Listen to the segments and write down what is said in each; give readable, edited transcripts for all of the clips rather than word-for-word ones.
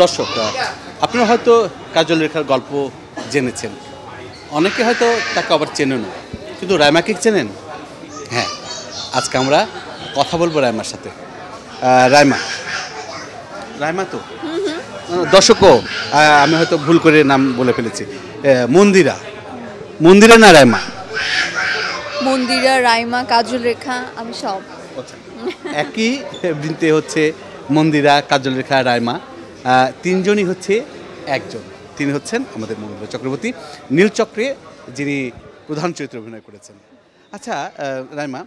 দর্শকরা আপনারা হয়তো কাজল রেখার গল্প জেনেছেন, অনেকে হয়তো তাকে আবার চেনেন না, কিন্তু রাইমাকে চেনেন? হ্যাঁ, আজকে আমরা কথা বলবো রাইমার সাথে। রাইমা, রাইমা তো দর্শকও আমি হয়তো ভুল করে নাম বলে ফেলেছি। মন্দিরা, মন্দিরা না রাইমা? মন্দিরা, রাইমা, কাজল রেখা, আমি সব। একই বৃন্তে হচ্ছে মন্দিরা, কাজল রেখা, রাইমা, তিনজনই হচ্ছে একজন। তিনি হচ্ছেন আমাদের মন্দিরা চক্রবর্তী, নীলচক্রে যিনি প্রধান চরিত্রে অভিনয় করেছেন। আচ্ছা রাইমা,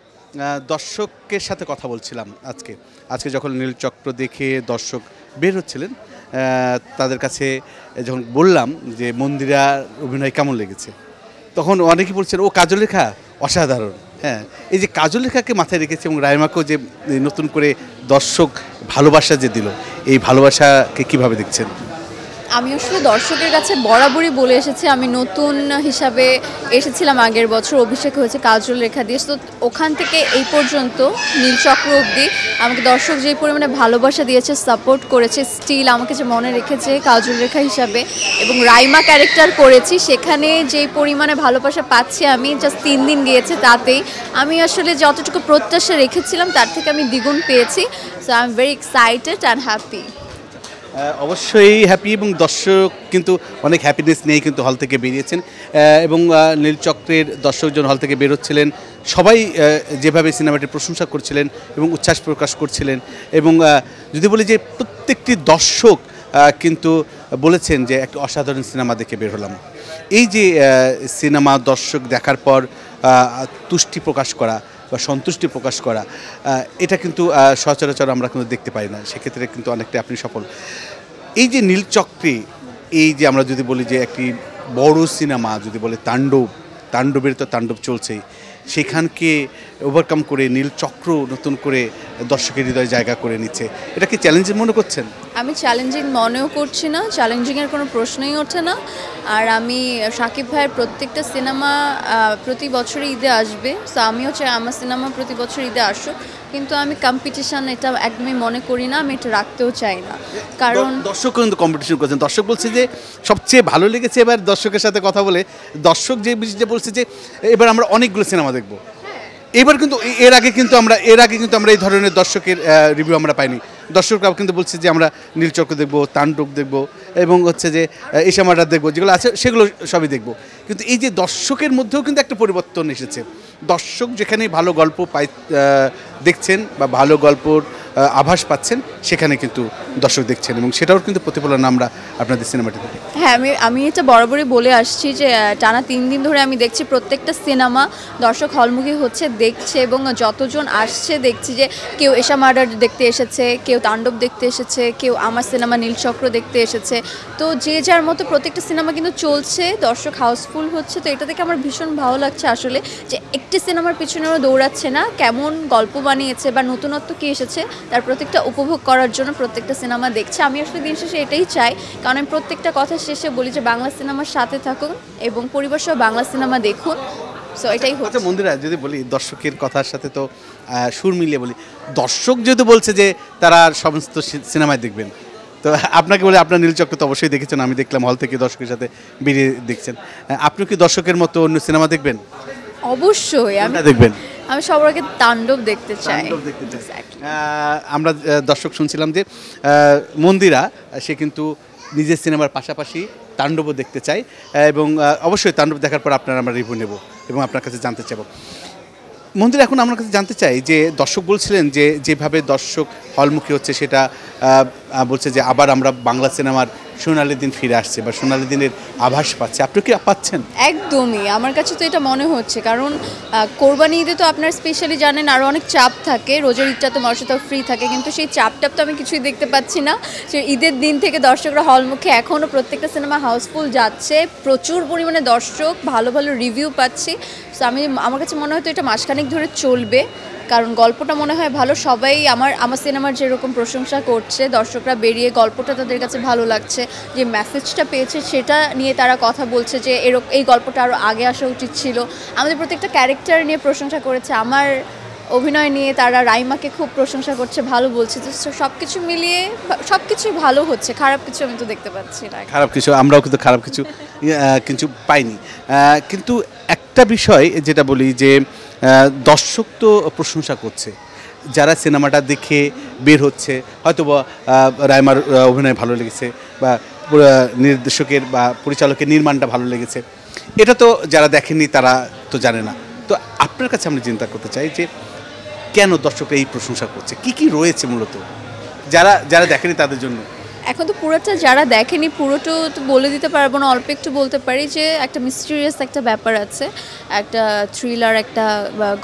দর্শকের সাথে কথা বলছিলাম আজকে আজকে যখন নীলচক্র দেখে দর্শক বের হচ্ছিলেন, তাদের কাছে যখন বললাম যে মন্দিরার অভিনয় কেমন লেগেছে, তখন অনেকেই বলছেন ও কাজল রেখা অসাধারণ। হ্যাঁ, এই যে কাজল রেখাকে মাথায় রেখেছে এবং রাইমাকেও যে নতুন করে দর্শক ভালোবাসা যে দিল, এই ভালোবাসাকে কিভাবে দেখছেন? আমি আসলে দর্শকের কাছে বরাবরই বলে এসেছি, আমি নতুন হিসাবে এসেছিলাম আগের বছর, অভিষেক হয়েছে কাজল রেখা দিয়ে। তো ওখান থেকে এই পর্যন্ত নীলচক্র অবধি আমাকে দর্শক যে পরিমাণে ভালোবাসা দিয়েছে, সাপোর্ট করেছে, স্টিল আমাকে যে মনে রেখেছে কাজল রেখা হিসাবে, এবং রাইমা ক্যারেক্টার করেছি সেখানে যে পরিমাণে ভালোবাসা পাচ্ছি আমি, জাস্ট 3 দিন গিয়েছে, তাতেই আমি আসলে যতটুকু প্রত্যাশা রেখেছিলাম তার থেকে আমি দ্বিগুণ পেয়েছি। So I am very excited and happy. অবশ্যই হ্যাপি, এবং দর্শক কিন্তু অনেক হ্যাপিনেস নিয়েই কিন্তু হল থেকে বেরিয়েছেন, এবং নীলচক্রের দর্শকজন হল থেকে বেরোচ্ছিলেন, সবাই যেভাবে সিনেমাটির প্রশংসা করছিলেন এবং উচ্ছ্বাস প্রকাশ করছিলেন, এবং যদি বলি যে প্রত্যেকটি দর্শক কিন্তু বলেছেন যে একটা অসাধারণ সিনেমা দেখে বের হলাম। এই যে সিনেমা দর্শক দেখার পর তুষ্টি প্রকাশ করা বা সন্তুষ্টি প্রকাশ করা, এটা কিন্তু সচরাচর আমরা কিন্তু দেখতে পাই না, সেক্ষেত্রে কিন্তু অনেকটা আপনি সফল। এই যে নীলচক্রে, এই যে আমরা যদি বলি যে একটি বড় সিনেমা, যদি বলে তাণ্ডব, তাণ্ডবের তো তাণ্ডব চলছেই, সেখানকে ওভারকাম করে নীলচক্র নতুন করে দর্শকের হৃদয়ে জায়গা করে নিচ্ছে, এটা কি চ্যালেঞ্জিং মনে করছেন? আমি চ্যালেঞ্জিং মনেও করছি না, চ্যালেঞ্জিংয়ের কোনো প্রশ্নই ওঠে না। আর আমি শাকিব ভাইয়ের প্রত্যেকটা সিনেমা প্রতি বছরই ঈদে আসবে, সো আমিও চাই আমার সিনেমা প্রতি বছর ঈদে আসুক, কিন্তু আমি কম্পিটিশান এটা একদমই মনে করি না, আমি এটা রাখতেও চাই না। কারণ দর্শক কিন্তু কম্পিটিশন করছেন, দর্শক বলছে যে সবচেয়ে ভালো লেগেছে। এবার দর্শকের সাথে কথা বলে দর্শক যে বলছে যে এবার আমরা অনেকগুলো সিনেমা দেখবো। এবার কিন্তু এর আগে কিন্তু আমরা এই ধরনের দর্শকের রিভিউ আমরা পাইনি। দর্শকরা কিন্তু বলছে যে আমরা নীলচক্র দেখবো, তাণ্ডব দেখবো, এবং হচ্ছে যে এশামার্ডার দেখবো, যেগুলো আছে সেগুলো সবই দেখবো। কিন্তু এই যে দর্শকের মধ্যেও কিন্তু একটা পরিবর্তন এসেছে। দর্শক যেখানে ভালো গল্প দেখছেন বা ভালো গল্পর আভাস পাচ্ছেন, সেখানে কিন্তু দর্শক দেখছেন, এবং সেটাও কিন্তু প্রতিফলন আমরা আপনাদের সিনেমাটিতে। হ্যাঁ, আমি এটা বরাবরই বলে আসছি যে টানা 3 দিন ধরে আমি দেখছি প্রত্যেকটা সিনেমা দর্শক হলমুখী হচ্ছে, দেখছে, এবং যতজন আসছে দেখছি যে কেউ এশামার্ডার দেখতে এসেছে, কেউ তাণ্ডব দেখতে এসেছে, কেউ আমার সিনেমা নীলচক্র দেখতে এসেছে। তো যে যার মতো প্রত্যেকটা সিনেমা কিন্তু চলছে, দর্শক হাউসফুল হচ্ছে। তো এটা দেখে আমার ভীষণ ভালো লাগছে আসলে, যে একটি সিনেমার পিছনে ওরা দৌড়াচ্ছে না, কেমন গল্প বানিয়েছে বা নতুনত্ব কী এসেছে তার প্রত্যেকটা উপভোগ করার জন্য প্রত্যেকটা সিনেমা দেখছে। আমি আসলে দিন শেষে এটাই চাই, কারণ আমি প্রত্যেকটা কথা শেষে বলি যে বাংলা সিনেমার সাথে থাকুন এবং পরিবার সহ বাংলা সিনেমা দেখুন। সো এটাই হচ্ছে। মন্দিরা, যদি বলি দর্শকের কথার সাথে তো সুর মিলিয়ে বলি, দর্শক যেহেতু বলছে যে তারা সমস্ত সিনেমায় দেখবেন, তো আপনাকে বলে আপনার নীলচক্র তো অবশ্যই দেখেছেন, আমি দেখলাম হল থেকে দর্শকের সাথে বেরিয়ে দেখছেন, আপনি কি দর্শকের মতো অন্য সিনেমা দেখবেন? অবশ্যই আমি দেখবেন। আমি সবার আগে তাণ্ডব দেখতে চাই। আমরা দর্শক শুনছিলাম যে মন্দিরা সে কিন্তু নিজের সিনেমার পাশাপাশি তাণ্ডবও দেখতে চাই, এবং অবশ্যই তাণ্ডব দেখার পর আপনার আমরা রিভিউ নেব এবং আপনার কাছে জানতে চাইব। মন্দির, এখন আমার কাছে জানতে চাই যে দর্শক বলছিলেন যে যেভাবে দর্শক হলমুখী হচ্ছে, সেটা বলছে যে আবার আমরা বাংলা সিনেমার সোনালি দিন ফিরে আসছে বা সোনালি দিনের আভাস পাচ্ছে, আপনি কি পাচ্ছেন? একদমই, আমার কাছে তো এটা মনে হচ্ছে, কারণ কোরবানি ঈদে তো আপনার স্পেশালি জানেন আরও অনেক চাপ থাকে, রোজার ঈদটা তো মানুষের তো ফ্রি থাকে, কিন্তু সেই চাপটাপ তো আমি কিছুই দেখতে পাচ্ছি না। সে ঈদের দিন থেকে দর্শকরা হলমুখে, এখনও প্রত্যেকটা সিনেমা হাউসফুল যাচ্ছে, প্রচুর পরিমাণে দর্শক, ভালো ভালো রিভিউ পাচ্ছি। সো আমার কাছে মনে হয় তো এটা মাসখানেক ধরে চলবে, কারণ গল্পটা মনে হয় ভালো। সবাই আমার সিনেমার যেরকম প্রশংসা করছে, দর্শকরা বেরিয়ে গল্পটা তাদের কাছে ভালো লাগছে, যে মেসেজটা পেয়েছে সেটা নিয়ে তারা কথা বলছে যে এই গল্পটা আরও আগে আসা উচিত ছিল। আমাদের প্রত্যেকটা ক্যারেক্টার নিয়ে প্রশংসা করেছে। আমার অভিনয় নিয়ে তারা রাইমাকে খুব প্রশংসা করছে, ভালো বলছে। তো সব কিছু মিলিয়ে সব কিছুই ভালো হচ্ছে, খারাপ কিছু আমি তো দেখতে পাচ্ছি না। খারাপ কিছু আমরাও কিন্তু খারাপ কিছু কিছু পাইনি। কিন্তু একটা বিষয় যেটা বলি যে দর্শক তো প্রশংসা করছে, যারা সিনেমাটা দেখে বের হচ্ছে হয়তো বা রাইমার অভিনয় ভালো লেগেছে বা নির্দেশকের বা পরিচালকের নির্মাণটা ভালো লেগেছে, এটা তো যারা দেখেননি তারা তো জানে না। তো আপনার কাছে আমরা চিন্তা করতে চাই যে কেন দর্শকরা এই প্রশংসা করছে, কি কি রয়েছে মূলত যারা যারা দেখেনি তাদের জন্য? এখন তো পুরোটা যারা দেখেনি পুরোটা তো বলে দিতে পারবো না, অল্প একটু বলতে পারি যে একটা মিস্টিরিয়াস একটা ব্যাপার আছে, একটা থ্রিলার একটা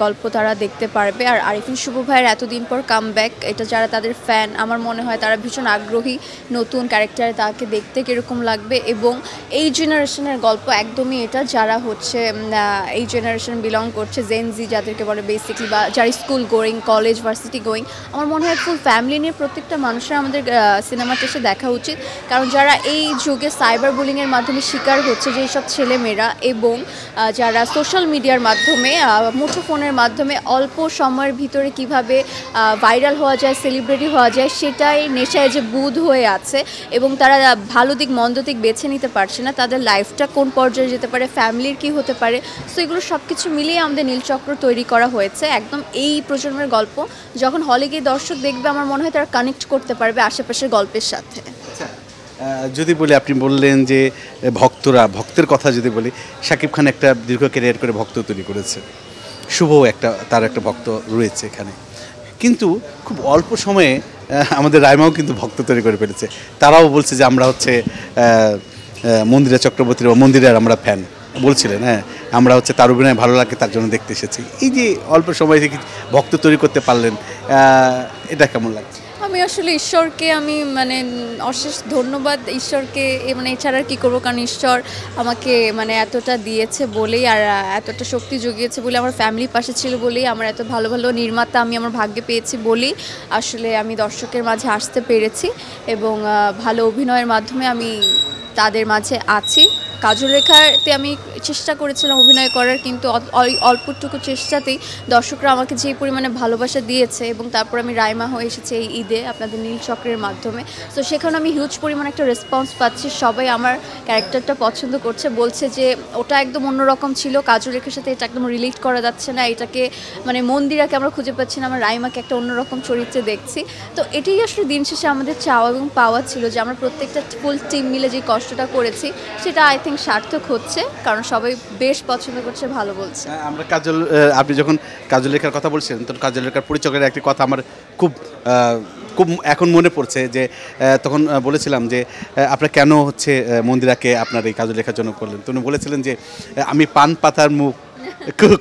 গল্প তারা দেখতে পারবে। আর আরিফিন শুভ ভাইয়ের এতদিন পর কামব্যাক, এটা যারা তাদের ফ্যান আমার মনে হয় তারা ভীষণ আগ্রহী নতুন ক্যারেক্টারে তাকে দেখতে কীরকম লাগবে। এবং এই জেনারেশনের গল্প একদমই এটা, যারা হচ্ছে এই জেনারেশন বিলং করছে, জেনজি যাদেরকে বলে বেসিকলি, বা যারা school going, college varsity going, আমার মনে হয় ফুল ফ্যামিলি নিয়ে প্রত্যেকটা মানুষের আমাদের সিনেমাতে এসে দেখা উচিত। কারণ যারা এই যুগে সাইবার বুলিংয়ের মাধ্যমে শিকার হচ্ছে, যেই সব ছেলেমেয়েরা এবং যারা সোশ্যাল মিডিয়ার মাধ্যমে মুঠোফোনের মাধ্যমে অল্প সময়ের ভিতরে কিভাবে ভাইরাল হওয়া যায়, সেলিব্রিটি হওয়া যায়, সেটাই নেশায় যে বুঁদ হয়ে আছে এবং তারা ভালো দিক মন্দ দিক বেছে নিতে পারছে না, তাদের লাইফটা কোন পর্যায়ে যেতে পারে, ফ্যামিলির কি হতে পারে। সো এগুলো সব কিছু মিলিয়ে আমাদের নীলচক্র তৈরি করা হয়েছে, একদম এই প্রজন্মের গল্প। যখন হলে গিয়ে দর্শক দেখবে আমার মনে হয় তারা কানেক্ট করতে পারবে আশেপাশের গল্পের সাথে। যদি বলি, আপনি বললেন যে ভক্তের কথা যদি বলি, শাকিব খান একটা দীর্ঘ ক্যারিয়ার করে ভক্ত তৈরি করেছে, শুভ তার একটা ভক্ত রয়েছে এখানে, কিন্তু খুব অল্প সময়ে আমাদের রাইমাও কিন্তু ভক্ত তৈরি করে ফেলেছে। তারাও বলছে যে আমরা হচ্ছে মন্দিরা চক্রবর্তীর বা মন্দিরের আমরা ফ্যান বলছিলেন। হ্যাঁ, আমরা হচ্ছে তার অভিনয় ভালো লাগে তার জন্য দেখতে এসেছি। এই যে অল্প সময় থেকে ভক্ত তৈরি করতে পারলেন, এটা কেমন লাগছে? আমি আসলে ঈশ্বরকে মানে অশেষ ধন্যবাদ ঈশ্বরকে, মানে এছাড়া আর কী করবো, কারণ ঈশ্বর আমাকে মানে এতটা দিয়েছে বলেই আর এতটা শক্তি জুগিয়েছে বলে, আমার ফ্যামিলির পাশে ছিল বলেই, আমার এত ভালো ভালো নির্মাতা আমি আমার ভাগ্যে পেয়েছি বলেই আসলে আমি দর্শকের মাঝে আসতে পেরেছি এবং ভালো অভিনয়ের মাধ্যমে আমি তাদের মাঝে আছি। কাজল রেখাতে আমি চেষ্টা করেছিলাম অভিনয় করার, কিন্তু অল্পটুকু চেষ্টাতেই দর্শকরা আমাকে যে পরিমাণে ভালোবাসা দিয়েছে এবং তারপর আমি রাইমা হয়ে এসেছি এই ঈদে আপনাদের নীলচক্রের মাধ্যমে। তো সেখানে আমি হিউজ পরিমাণে একটা রেসপন্স পাচ্ছি, সবাই আমার ক্যারেক্টারটা পছন্দ করছে, বলছে যে ওটা একদম অন্যরকম ছিল, কাজল রেখার সাথে এটা একদম রিলেট করা যাচ্ছে না, এটাকে মানে মন্দিরাকে আমরা খুঁজে পাচ্ছি না, আমরা রাইমাকে একটা অন্যরকম চরিত্রে দেখছি। তো এটাই আসলে দিন শেষে আমাদের চাওয়া এবং পাওয়া ছিল, যে আমরা প্রত্যেকটা ফুল টিম মিলে যে কষ্টটা করেছি সেটা আই থিঙ্ক সার্থক হচ্ছে, কারণ সবাই বেশ পছন্দ করছে, ভালো বলছে। আমরা আপনি যখন কাজল রেখার কথা বলছেন, তখন কাজল রেখার পরিচয়ের একটি কথা আমার খুব এখন মনে পড়ছে, যে তখন বলেছিলাম যে আপনারা কেন হচ্ছে মন্দিরাকে আপনার এই কাজল রেখার জন্য করলেন। তো উনি বলেছিলেন যে আমি পান পাতার মুখ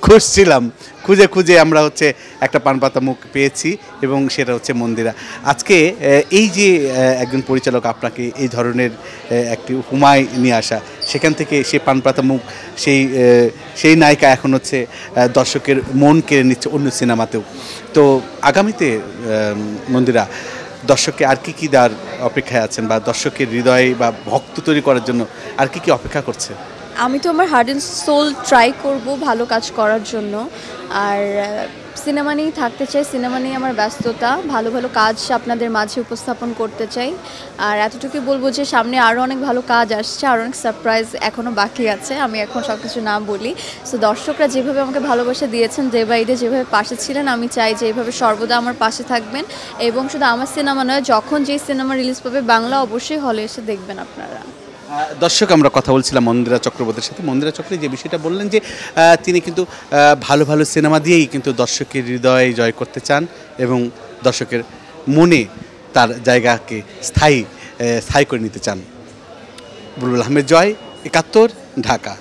খুঁজছিলাম, খুঁজে খুঁজে আমরা হচ্ছে একটা পান পাতা মুখ পেয়েছি এবং সেটা হচ্ছে মন্দিরা। আজকে এই যে একজন পরিচালক আপনাকে এই ধরনের একটি উপমায় নিয়ে আসা, সেখান থেকে সে পান পাতা মুখ, সেই নায়িকা এখন হচ্ছে দর্শকের মন কেড়ে নিচ্ছে অন্য সিনেমাতেও। তো আগামীতে মন্দিরা দর্শককে আর কি দেওয়ার অপেক্ষায় আছেন, বা দর্শকের হৃদয় বা ভক্ত তৈরি করার জন্য আর কি অপেক্ষা করছে? আমি তো আমার হার্ট অ্যান্ড সোল ট্রাই করব ভালো কাজ করার জন্য, আর সিনেমা নিয়েই থাকতে চাই, সিনেমা নিয়ে আমার ব্যস্ততা, ভালো ভালো কাজ আপনাদের মাঝে উপস্থাপন করতে চাই। আর এতটুকুই বলবো যে সামনে আরও অনেক ভালো কাজ আসছে, আরও অনেক সারপ্রাইজ এখনও বাকি আছে, আমি এখন সব কিছু না বলি। সো দর্শকরা যেভাবে আমাকে ভালোবাসা দিয়েছেন, ডে বাই ডে যেভাবে পাশে ছিলেন, আমি চাই যে এইভাবে সর্বদা আমার পাশে থাকবেন এবং শুধু আমার সিনেমা নয়, যখন যেই সিনেমা রিলিজ পাবে বাংলা, অবশ্যই হলে এসে দেখবেন আপনারা। দর্শক, আমরা কথা বলছিলাম মন্দিরা চক্রবর্তীর সাথে। মন্দিরা চক্রী যে বিষয়টা বললেন যে তিনি কিন্তু ভালো ভালো সিনেমা দিয়েই কিন্তু দর্শকের হৃদয় জয় করতে চান এবং দর্শকের মনে তার জায়গাকে স্থায়ী করে নিতে চান। বুলবুল আহমেদ জয়, ৭১, ঢাকা।